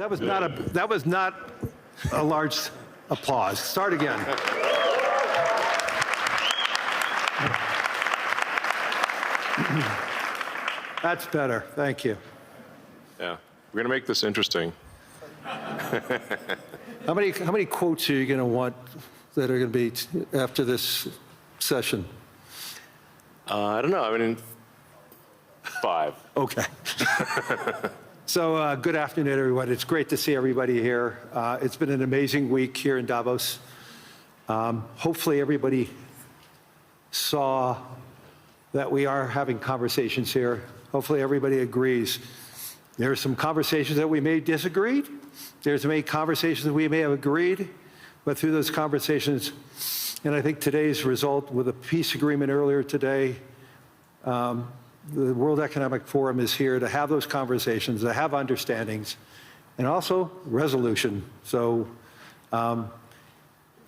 That was not a large applause. Start again. That's better. Thank you. Yeah, we're going to make this interesting. How many quotes are you going to want that are going to be after this session? I don't know. I mean, 5. Okay. So good afternoon, everyone. It's great to see everybody here. It's been an amazing week here in Davos. Hopefully everybody saw that we are having conversations here. Hopefully everybody agrees. There are some conversations that we may disagree. There's many conversations that we may have agreed, but through those conversations, and I think today's result with a peace agreement earlier today, the World Economic Forum is here to have those conversations, to have understandings, and also resolution. So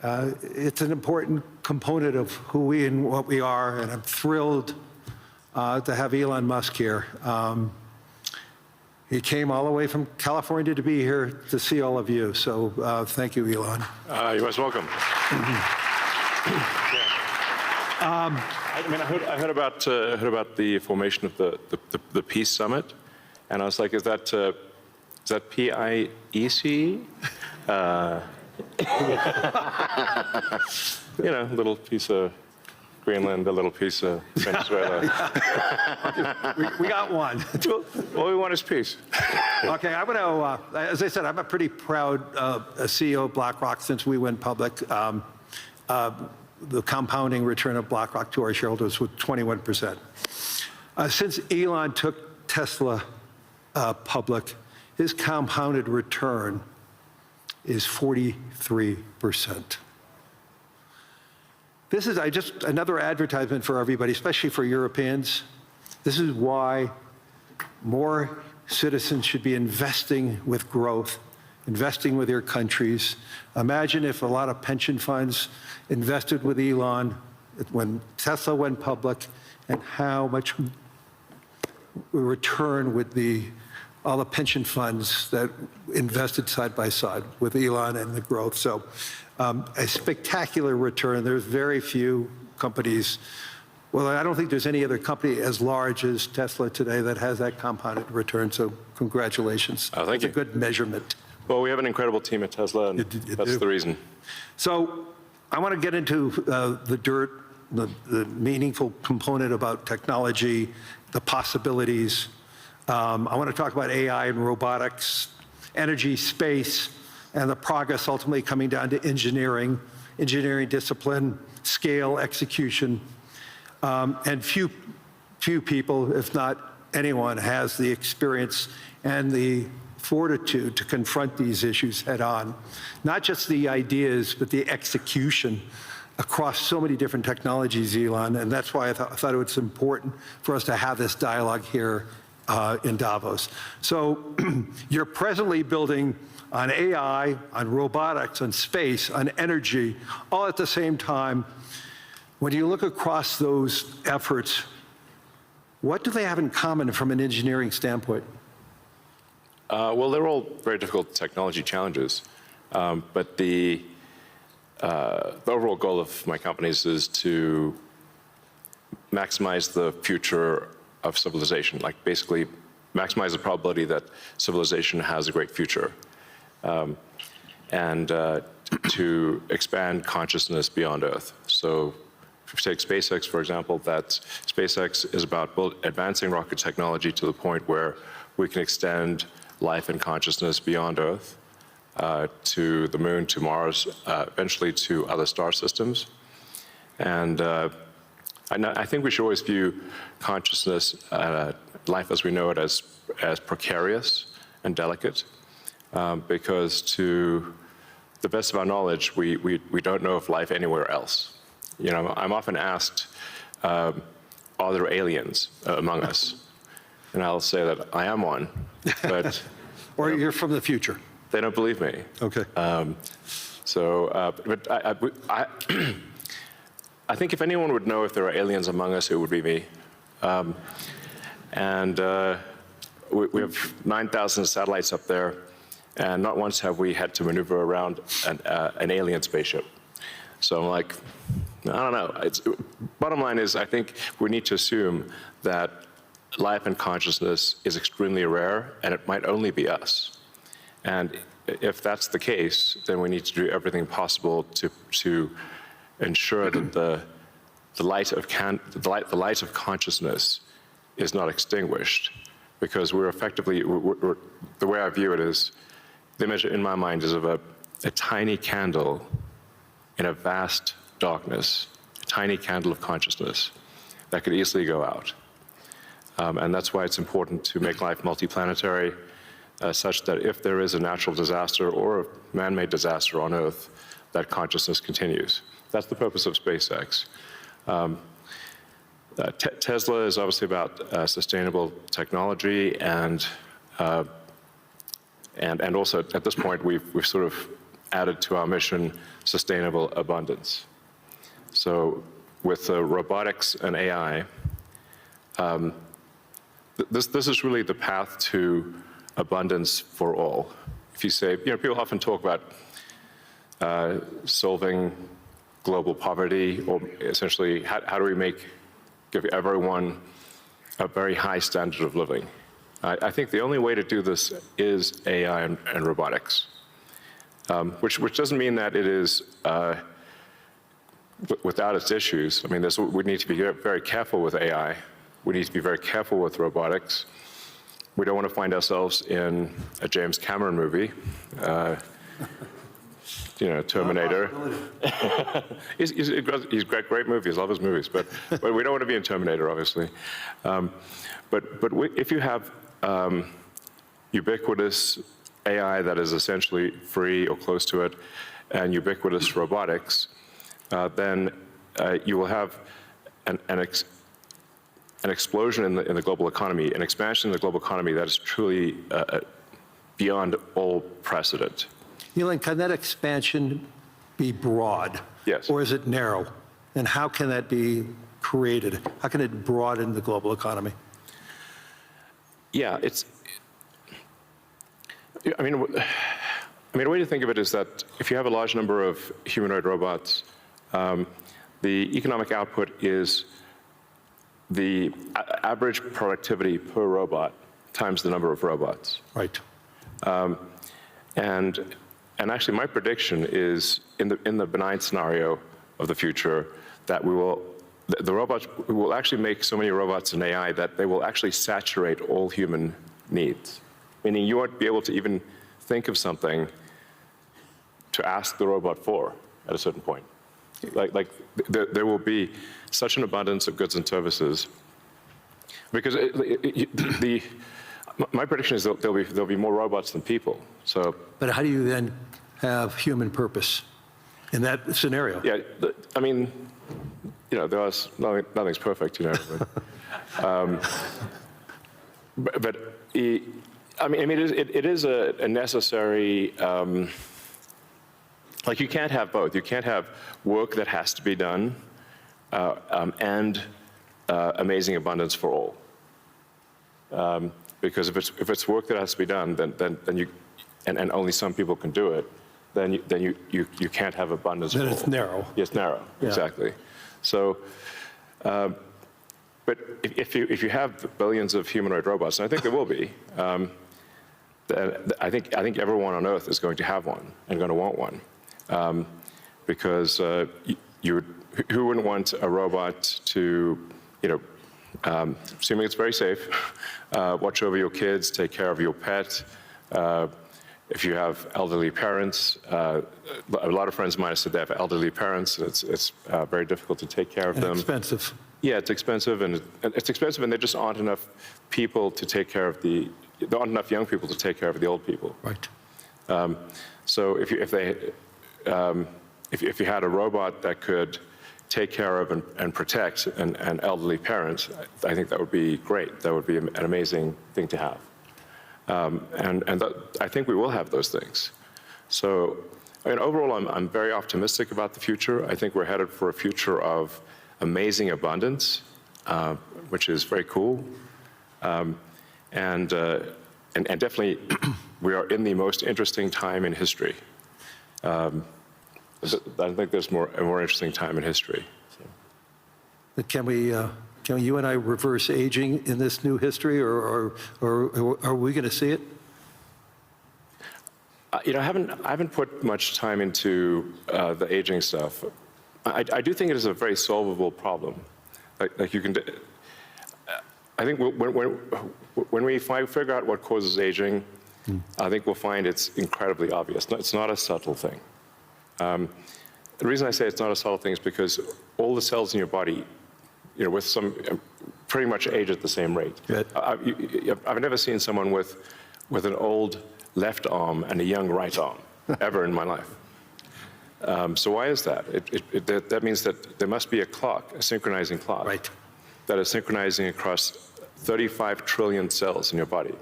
it's an important component of who we and what we are, and I'm thrilled to have Elon Musk here. He came all the way from California to be here to see all of you. So thank you, Elon. You're most welcome. I heard about the formation of the Peace Summit, and I was like, is that PIEC? You know, a little piece of Greenland, a little piece of Venezuela. we got one. All we want is peace. Okay, I'm going to, as I said, I'm a pretty proud CEO of BlackRock since we went public. The compounding return of BlackRock to our shareholders was 21%. Since Elon took Tesla public, his compounded return is 43%. This is just another advertisement for everybody, especially for Europeans. This is why more citizens should be investing with growth, investing with their countries. Imagine if a lot of pension funds invested with Elon when Tesla went public, and how much return would all the pension funds that invested side by side with Elon and the growth. So a spectacular return. There's very few companies. Well, I don't think there's any other company as large as Tesla today that has that compounded return. So congratulations. Oh, thank you. It's a good measurement. Well, we have an incredible team at Tesla, and that's the reason. So I want to get into the dirt, the meaningful component about technology, the possibilities. I want to talk about AI and robotics, energy, space, and the progress ultimately coming down to engineering discipline, scale, execution. And few people, if not anyone, has the experience and the fortitude to confront these issues head on. Not just the ideas, but the execution across so many different technologies, Elon, and that's why I thought it was important for us to have this dialogue here in Davos. So you're presently building on AI, on robotics, on space, on energy, all at the same time. When you look across those efforts, what do they have in common from an engineering standpoint? Well, they're all very difficult technology challenges, but the overall goal of my companies is to maximize the future of civilization, like basically maximize the probability that civilization has a great future, and to expand consciousness beyond Earth. So if you take SpaceX, for example, that SpaceX is about advancing rocket technology to the point where we can extend life and consciousness beyond Earth, to the moon, to Mars, eventually to other star systems. And I think we should always view consciousness, life as we know it, as precarious and delicate, because to the best of our knowledge, we don't know of life anywhere else. You know, I'm often asked, are there aliens among us? And I'll say that I am one, but... Or you're from the future. They don't believe me. Okay. But I think if anyone would know if there are aliens among us, it would be me. We have 9,000 satellites up there. And not once have we had to maneuver around an alien spaceship. So I'm like, I don't know. Bottom line is, I think we need to assume that life and consciousness is extremely rare, and it might only be us. And if that's the case, then we need to do everything possible to ensure that the light of consciousness is not extinguished, because we're effectively, the way I view it is, the image in my mind is of a tiny candle in a vast darkness, a tiny candle of consciousness that could easily go out. And that's why it's important to make life multiplanetary, such that if there is a natural disaster or a man-made disaster on Earth, that consciousness continues. That's the purpose of SpaceX. Tesla is obviously about sustainable technology, and also at this point we've sort of added to our mission sustainable abundance. So with robotics and AI, this is really the path to abundance for all. If you say, people often talk about solving global poverty, or essentially how do we give everyone a very high standard of living. I think the only way to do this is AI and robotics, which doesn't mean that it is without its issues. I mean, we need to be very careful with AI. We need to be very careful with robotics. We don't want to find ourselves in a James Cameron movie, Terminator. He's got great movies, love his movies, but we don't want to be in Terminator, obviously. But if you have ubiquitous AI that is essentially free or close to it, and ubiquitous robotics, then you will have an explosion in the global economy, an expansion in the global economy that is truly beyond all precedent. Elon, can that expansion be broad? Yes. Or is it narrow? And how can that be created? How can it broaden the global economy? Yeah, I mean, a way to think of it is that if you have a large number of humanoid robots, the economic output is the average productivity per robot times the number of robots. Right. And actually, my prediction is in the benign scenario of the future that the robots will actually make so many robots and AI that they will actually saturate all human needs. Meaning you won't be able to even think of something to ask the robot for at a certain point. Like there will be such an abundance of goods and services, because my prediction is that there'll be more robots than people. So, but how do you then have human purpose in that scenario? Yeah, I mean, nothing's perfect, but I mean, it is a necessary. Like, you can't have both. You can't have work that has to be done and amazing abundance for all. Because if it's work that has to be done, then you, and only some people can do it, then you can't have abundance for all. Then it's narrow. Yeah, it's narrow, yeah. Exactly. So, but if you have billions of humanoid robots, and I think there will be, I think everyone on Earth is going to have one and going to want one. Because who wouldn't want a robot to, assuming it's very safe, watch over your kids, take care of your pet. If you have elderly parents, a lot of friends of mine have said they have elderly parents. It's very difficult to take care of them. Expensive. Yeah, it's expensive, and there just aren't enough people to take care of there aren't enough young people to take care of the old people. Right. So if you had a robot that could take care of and protect an elderly parent, I think that would be great. That would be an amazing thing to have. I think we will have those things. So, I mean, overall, I'm very optimistic about the future. I think we're headed for a future of amazing abundance, which is very cool. And definitely we are in the most interesting time in history. I don't think there's a more interesting time in history. So. Can you and I reverse aging in this new history, or are we going to see it? You know, I haven't put much time into the aging stuff. I do think it is a very solvable problem. Like you can, I think when we figure out what causes aging, I think we'll find it's incredibly obvious. It's not a subtle thing. The reason I say it's not a subtle thing is because all the cells in your body, you know, with some pretty much age at the same rate. Good. I've never seen someone with an old left arm and a young right arm ever in my life. So why is that? That means that there must be a clock, a synchronizing clock, Right. that is synchronizing across 35 trillion cells in your body.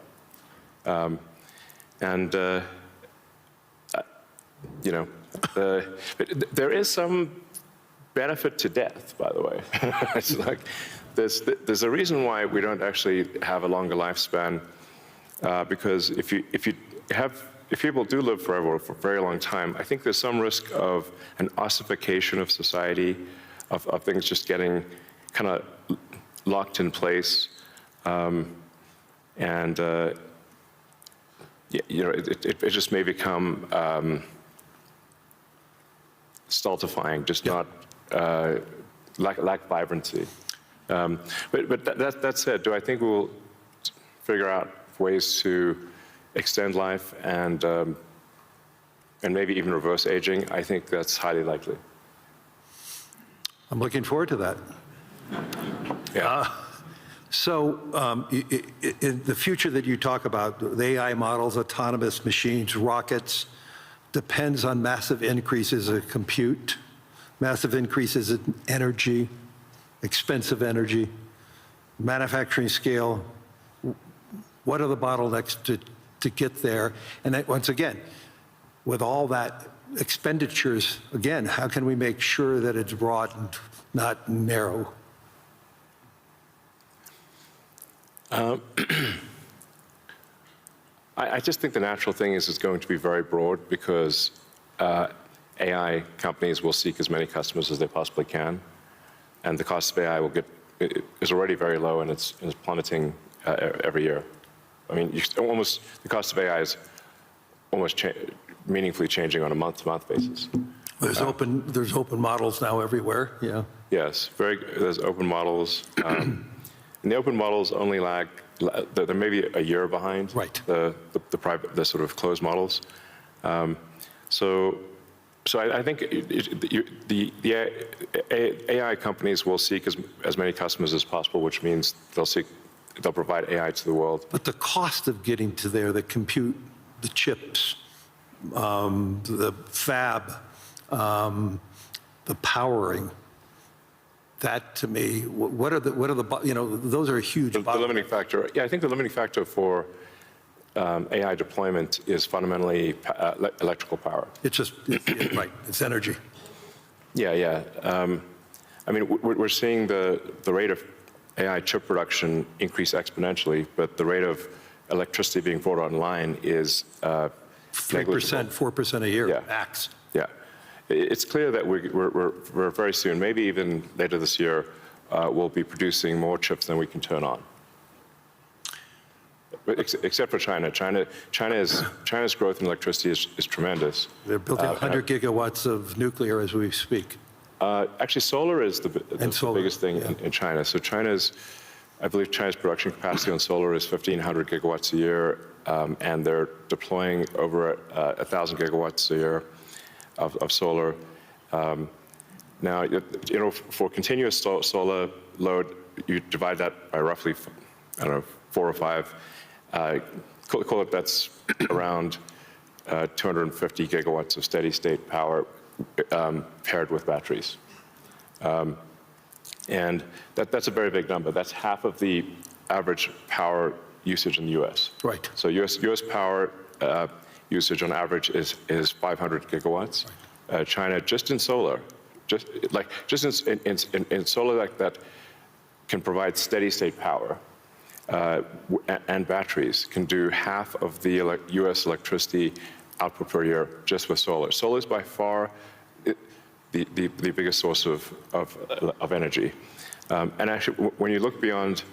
You know, there is some benefit to death, by the way. It's like, there's a reason why we don't actually have a longer lifespan, because if people do live forever for a very long time, I think there's some risk of an ossification of society, of things just getting kind of locked in place, and you know, it just may become stultifying, just not lack vibrancy. But that said, do I think we'll figure out ways to extend life and maybe even reverse aging? I think that's highly likely. I'm looking forward to that. Yeah. So in the future that you talk about, the AI models, autonomous machines, rockets, depends on massive increases in compute, massive increases in energy, expensive energy, manufacturing scale. What are the bottlenecks to get there? And that, once again, with all that expenditures, again, how can we make sure that it's broad and not narrow? I just think the natural thing is it's going to be very broad, because AI companies will seek as many customers as they possibly can, and the cost of AI is already very low, and it's plummeting every year. I mean, the cost of AI is almost meaningfully changing on a month-to-month basis. There's open models now everywhere. Yeah. Yes, there's open models. And the open models only lag, they're maybe a year behind. Right. The sort of closed models. So I think the AI companies will seek as many customers as possible, which means they'll provide AI to the world. But the cost of getting to there, the compute, the chips, the fab, the powering, that to me, what are the you know, those are a huge. The limiting factor, yeah, I think the limiting factor for AI deployment is fundamentally electrical power. It's just, right, it's energy. Yeah. I mean, we're seeing the rate of AI chip production increase exponentially, but the rate of electricity being brought online is 3%, 4% a year, Yeah. max. Yeah. It's clear that we're very soon, maybe even later this year, we'll be producing more chips than we can turn on. Except for China. China's growth in electricity is tremendous. They're building 100 gigawatts of nuclear as we speak. Actually, solar is the biggest thing in China. So I believe China's production capacity on solar is 1,500 gigawatts a year, and they're deploying over 1,000 gigawatts a year of solar. Now, you know, for continuous solar load, you divide that by roughly, I don't know, 4 or 5. Call it that's around 250 gigawatts of steady state power paired with batteries. And that's a very big number. That's half of the average power usage in the US. Right. So US power usage on average is 500 gigawatts. Right. China, just in solar, just in solar that can provide steady state power, and batteries can do half of the US electricity output per year just with solar. Solar is by far the biggest source of energy. And actually, when you look beyond,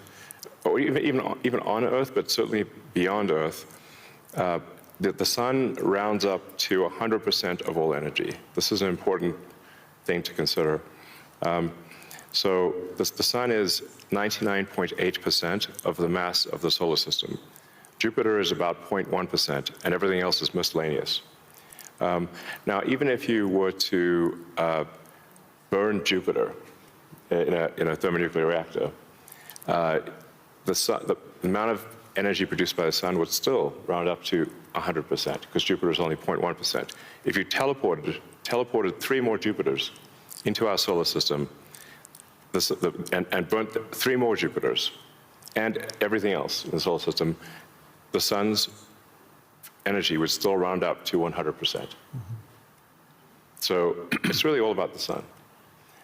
or even on Earth, but certainly beyond Earth, the sun rounds up to 100% of all energy. This is an important thing to consider. So the sun is 99.8% of the mass of the solar system. Jupiter is about 0.1%, and everything else is miscellaneous. Now, even if you were to burn Jupiter in a thermonuclear reactor, the amount of energy produced by the sun would still round up to 100%, because Jupiter is only 0.1%. If you teleported 3 more Jupiters into our solar system, and burnt 3 more Jupiters, and everything else in the solar system, the sun's energy would still round up to 100%. So it's really all about the sun.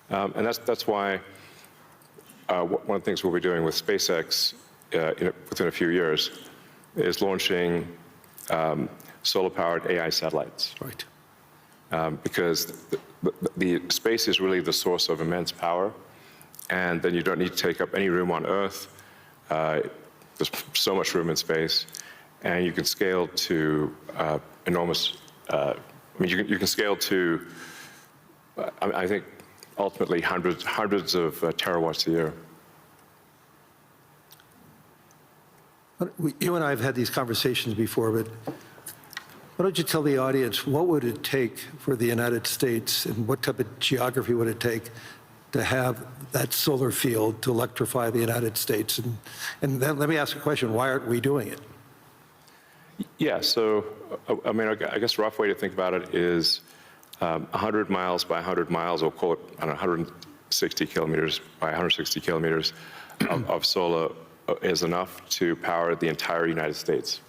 And that's why one of the things we'll be doing with SpaceX within a few years is launching solar-powered AI satellites. Right. Because the space is really the source of immense power, and then you don't need to take up any room on Earth. There's so much room in space, and you can scale to enormous. I mean, you can scale to, I think, ultimately hundreds of terawatts a year. You and I have had these conversations before, but why don't you tell the audience, what would it take for the United States, and what type of geography would it take to have that solar field to electrify the United States? And then let me ask a question, why aren't we doing it? Yeah, so, I mean, I guess a rough way to think about it is 100 miles by 100 miles, or call it, I don't know, 160 kilometers by 160 kilometers of solar is enough to power the entire United States.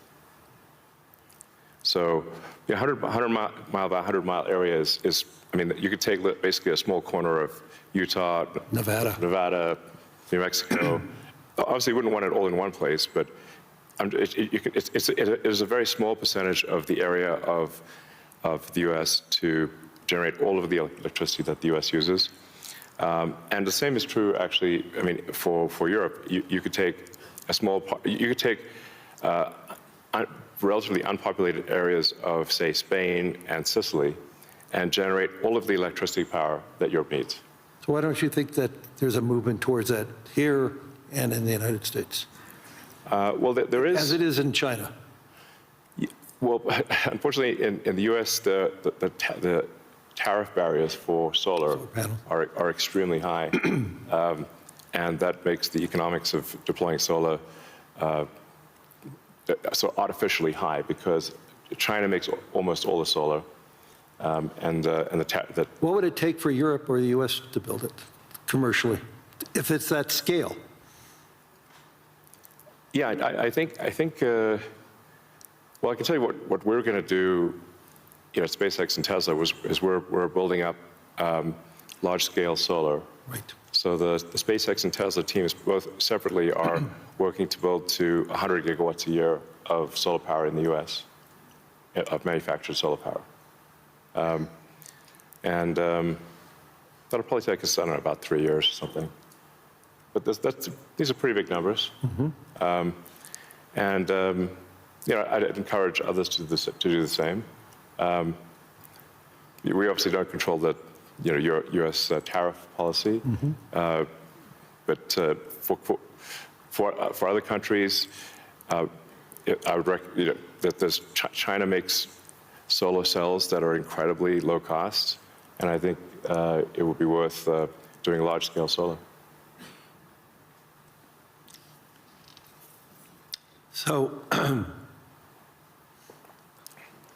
So, 100 mile by 100 mile area is, I mean, you could take basically a small corner of Utah, Nevada, New Mexico. Obviously, you wouldn't want it all in one place, but it is a very small percentage of the area of the U.S. to generate all of the electricity that the U.S. uses. And the same is true, actually, I mean, for Europe. You could take a small part, you could take relatively unpopulated areas of, say, Spain and Sicily, and generate all of the electricity power that Europe needs. So why don't you think that there's a movement towards that here and in the United States? Well, there is. As it is in China. Well, unfortunately, in the U.S., the tariff barriers for solar are extremely high, and that makes the economics of deploying solar so artificially high, because China makes almost all the solar, What would it take for Europe or the U.S. to build it commercially, if it's that scale? Yeah, I think. Well, I can tell you what we're going to do, at SpaceX and Tesla is we're building up large-scale solar. Right. So the SpaceX and Tesla teams both separately are working to build to 100 gigawatts a year of solar power in the U.S., of manufactured solar power. That'll probably take us, I don't know, about 3 years or something. But these are pretty big numbers. Mm-hmm. I'd encourage others to do the same. We obviously don't control the U.S. Tariff policy, mm-hmm. But for other countries, I would recommend that China makes solar cells that are incredibly low cost, and I think it would be worth doing large-scale solar. So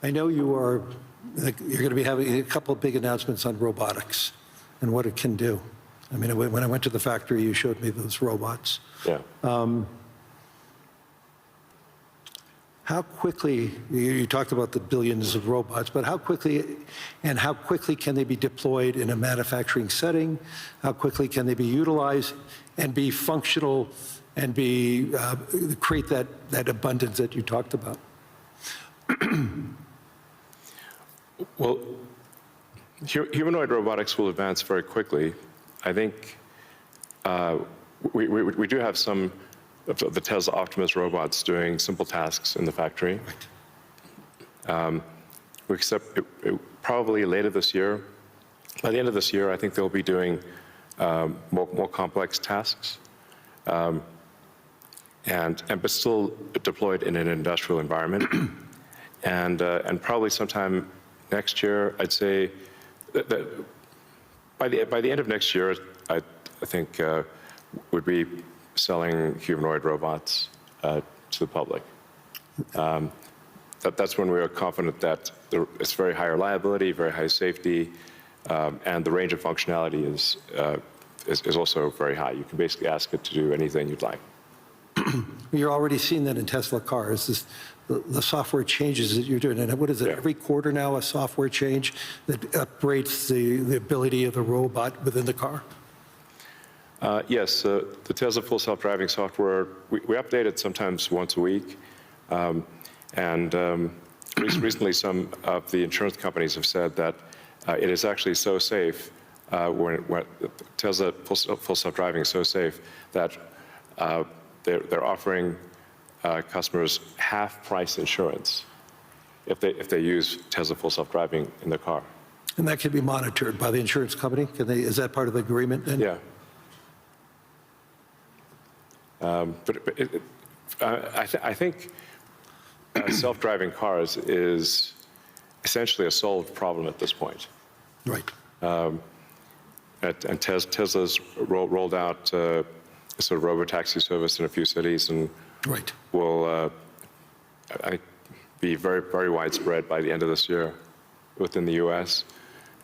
I know you're going to be having a couple of big announcements on robotics and what it can do. I mean, when I went to the factory, you showed me those robots. Yeah. How quickly, you talked about the billions of robots, but how quickly can they be deployed in a manufacturing setting? How quickly can they be utilized and be functional and create that abundance that you talked about? Well, humanoid robotics will advance very quickly. I think we do have some of the Tesla Optimus robots doing simple tasks in the factory. We expect probably later this year. By the end of this year, I think they'll be doing more complex tasks, but still deployed in an industrial environment. And probably sometime next year, I'd say that by the end of next year, I think would be selling humanoid robots to the public. That's when we are confident that it's very high reliability, very high safety, and the range of functionality is also very high. You can basically ask it to do anything you'd like. You're already seeing that in Tesla cars, the software changes that you're doing. And what is it, every quarter now, a software change that upgrades the ability of the robot within the car? Yes, the Tesla full self-driving software, we update it sometimes once a week. Recently, some of the insurance companies have said that it is actually so safe, when Tesla full self-driving is so safe that they're offering customers half-price insurance if they use Tesla full self-driving in their car. And that can be monitored by the insurance company? Is that part of the agreement then? Yeah. I think self-driving cars is essentially a solved problem at this point. Right. And Tesla's rolled out a sort of robotaxi service in a few cities, and right. will be very, very widespread by the end of this year within the U.S.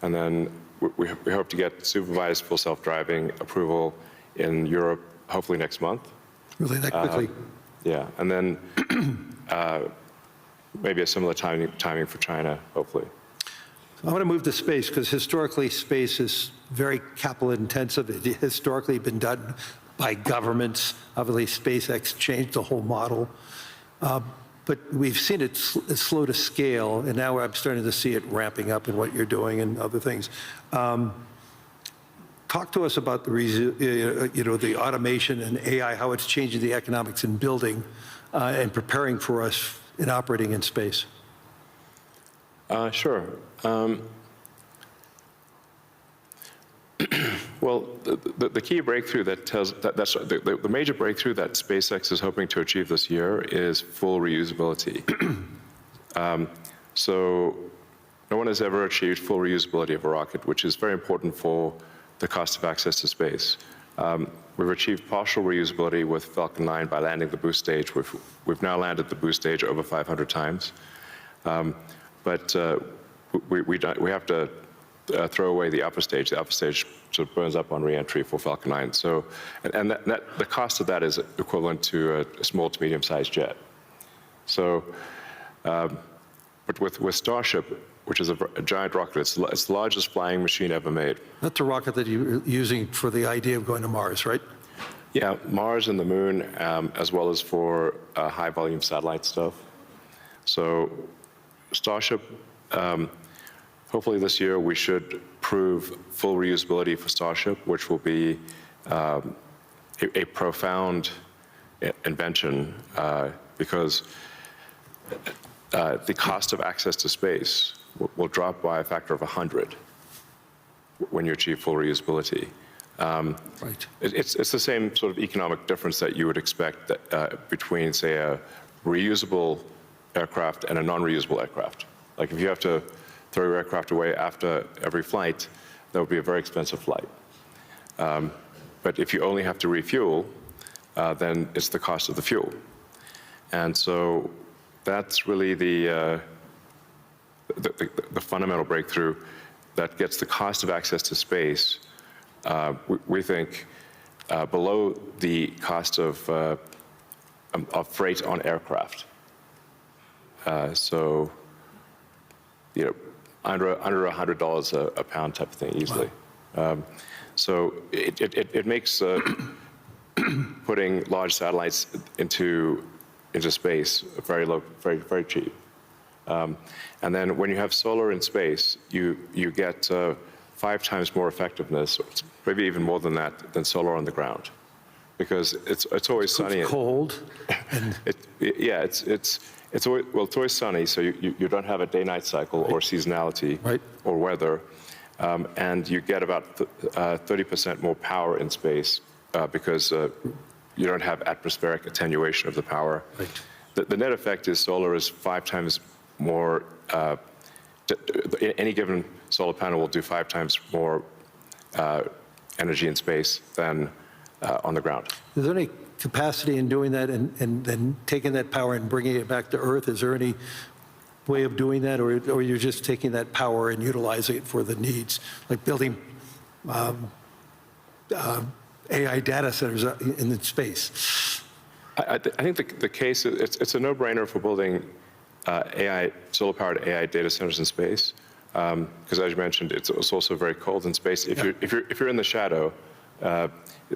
And then we hope to get supervised full self-driving approval in Europe, hopefully next month. Really, that quickly? Yeah, and then maybe a similar timing for China, hopefully. I want to move to space because historically space is very capital intensive. It historically been done by governments. Obviously, SpaceX changed the whole model. But we've seen it slow to scale, and now I'm starting to see it ramping up in what you're doing and other things. Talk to us about the automation and AI, how it's changing the economics in building and preparing for us in operating in space. Sure. Well, the key breakthrough the major breakthrough that SpaceX is hoping to achieve this year is full reusability. So no one has ever achieved full reusability of a rocket, which is very important for the cost of access to space. We've achieved partial reusability with Falcon 9 by landing the boost stage. We've now landed the boost stage over 500 times. But we have to throw away the upper stage. The upper stage sort of burns up on reentry for Falcon 9. So, and the cost of that is equivalent to a small to medium-sized jet. So, but with Starship, which is a giant rocket, it's the largest flying machine ever made. That's a rocket that you're using for the idea of going to Mars, right? Yeah, Mars and the Moon, as well as for high-volume satellite stuff. So, Starship, hopefully this year we should prove full reusability for Starship, which will be a profound invention because the cost of access to space will drop by a factor of 100 when you achieve full reusability. Right. It's the same sort of economic difference that you would expect between, say, a reusable aircraft and a non-reusable aircraft. Like if you have to throw your aircraft away after every flight, that would be a very expensive flight. But if you only have to refuel, then it's the cost of the fuel. And so that's really the fundamental breakthrough that gets the cost of access to space, we think, below the cost of freight on aircraft. So, under $100 a pound type of thing easily. Wow. So it makes putting large satellites into space, very low, very cheap. And then when you have solar in space, you get 5 times more effectiveness, maybe even more than that, than solar on the ground, because it's always sunny. It's cold. It's always sunny, so you don't have a day-night cycle or seasonality or weather, and you get about 30% more power in space because you don't have atmospheric attenuation of the power. Right. The net effect is solar is 5 times more. Any given solar panel will do 5 times more energy in space than on the ground. Is there any capacity in doing that and then taking that power and bringing it back to Earth? Is there any way of doing that, or you're just taking that power and utilizing it for the needs, like building AI data centers in space? I think the case, it's a no-brainer for building solar-powered AI data centers in space, because as you mentioned, it's also very cold in space. If you're in the shadow, then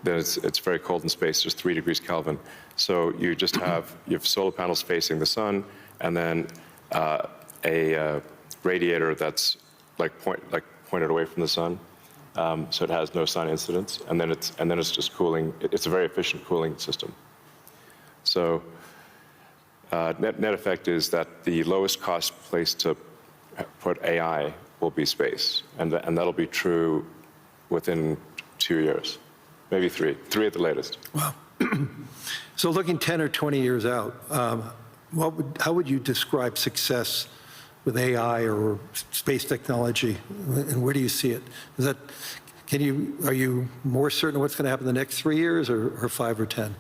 it's very cold in space, just 3 degrees Kelvin. So you just have solar panels facing the sun, and then a radiator that's pointed away from the sun, so it has no sun incidence, and then it's just cooling. It's a very efficient cooling system. So net effect is that the lowest cost place to put AI will be space, and that'll be true within 2 years, maybe 3 at the latest. Wow. So looking 10 or 20 years out, how would you describe success with AI or space technology, and where do you see it? Are you more certain of what's going to happen in the next 3 years, or 5 or 10?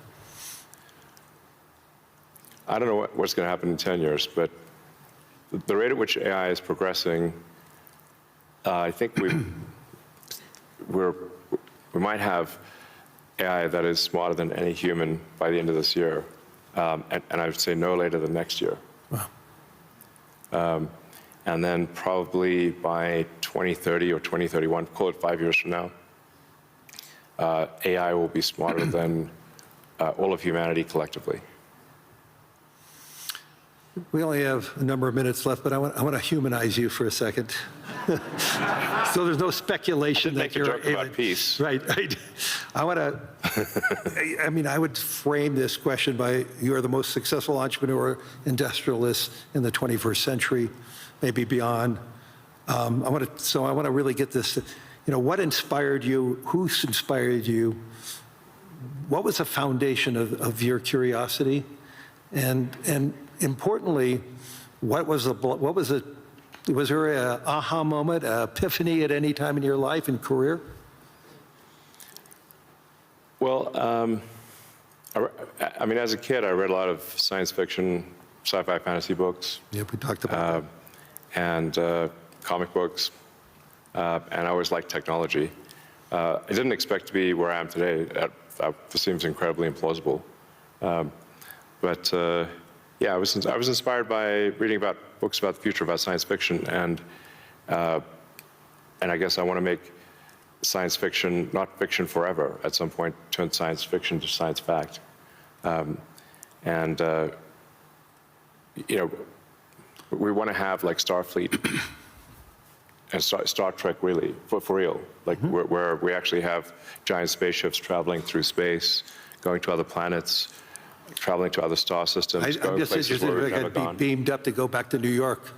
I don't know what's going to happen in 10 years, but the rate at which AI is progressing, I think we might have AI that is smarter than any human by the end of this year, and I would say no later than next year. Wow. And then probably by 2030 or 2031, call it 5 years from now, AI will be smarter than all of humanity collectively. We only have a number of minutes left, but I want to humanize you for a second. So there's no speculation that you're make a joke about peace. Right. I would frame this question by, you are the most successful entrepreneur, industrialist in the 21st century, maybe beyond. I want to really get this. What inspired you? Who inspired you? What was the foundation of your curiosity? And importantly, was there an aha moment, an epiphany at any time in your life and career? Well, as a kid, I read a lot of science fiction, sci-fi, fantasy books. Yeah, we talked about that. And comic books, and I always liked technology. I didn't expect to be where I am today. That seems incredibly implausible. But I was inspired by reading about books about the future, about science fiction, and I guess I want to make science fiction not fiction forever. At some point, turn science fiction to science fact, we want to have like Starfleet and Star Trek, really, for real, like where we actually have giant spaceships traveling through space, going to other planets, traveling to other star systems. I'm just interested if I could be beamed up to go back to New York.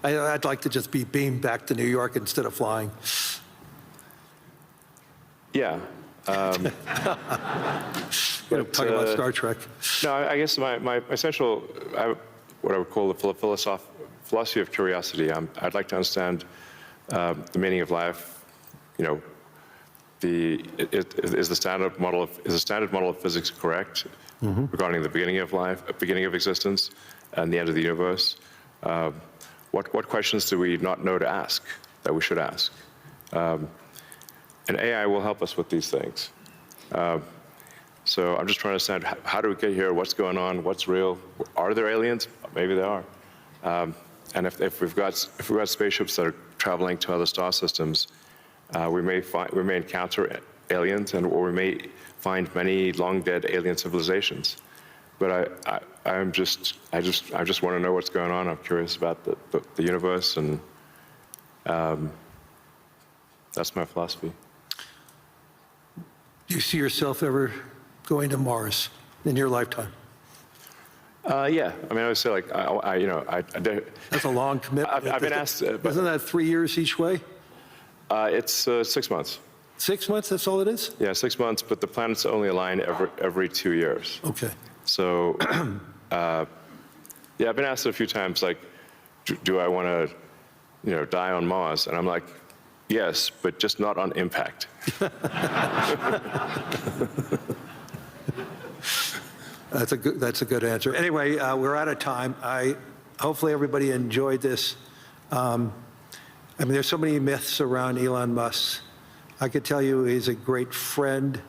I'd like to just be beamed back to New York instead of flying. Yeah. Talking about Star Trek. No, I guess my essential, what I would call the philosophy of curiosity. I'd like to understand the meaning of life. Is the standard model of physics correct regarding the beginning of life, beginning of existence, and the end of the universe? What questions do we not know to ask that we should ask? And AI will help us with these things. So I'm just trying to understand, how do we get here? What's going on? What's real? Are there aliens? Maybe there are. And if we've got spaceships that are traveling to other star systems, we may encounter aliens, or we may find many long-dead alien civilizations. But I just want to know what's going on. I'm curious about the universe, and that's my philosophy. Do you see yourself ever going to Mars in your lifetime? Yeah, I mean, I would say like, That's a long commitment. I've been asked. Isn't that 3 years each way? It's 6 months. 6 months, that's all it is? Yeah, 6 months, but the planets only align every 2 years. Okay. So, yeah, I've been asked a few times, like, do I want to, die on Mars? And I'm like, yes, but just not on impact. That's a good answer. Anyway, we're out of time. Hopefully everybody enjoyed this. I mean, there's so many myths around Elon Musk. I could tell you he's a great friend,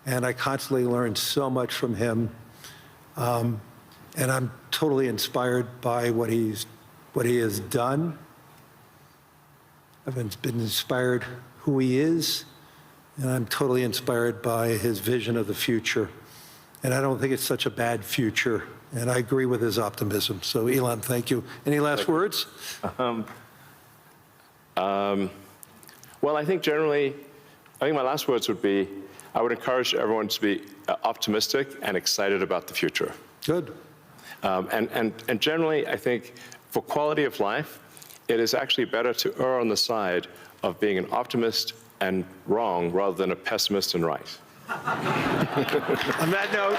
and I constantly learn so much from him. And I'm totally inspired by what he has done. I've been inspired who he is, and I'm totally inspired by his vision of the future. And I don't think it's such a bad future, and I agree with his optimism. So, Elon, thank you. Any last words? Well, I think my last words would be, I would encourage everyone to be optimistic and excited about the future. Good. And generally, I think for quality of life, it is actually better to err on the side of being an optimist and wrong rather than a pessimist and right. On that note.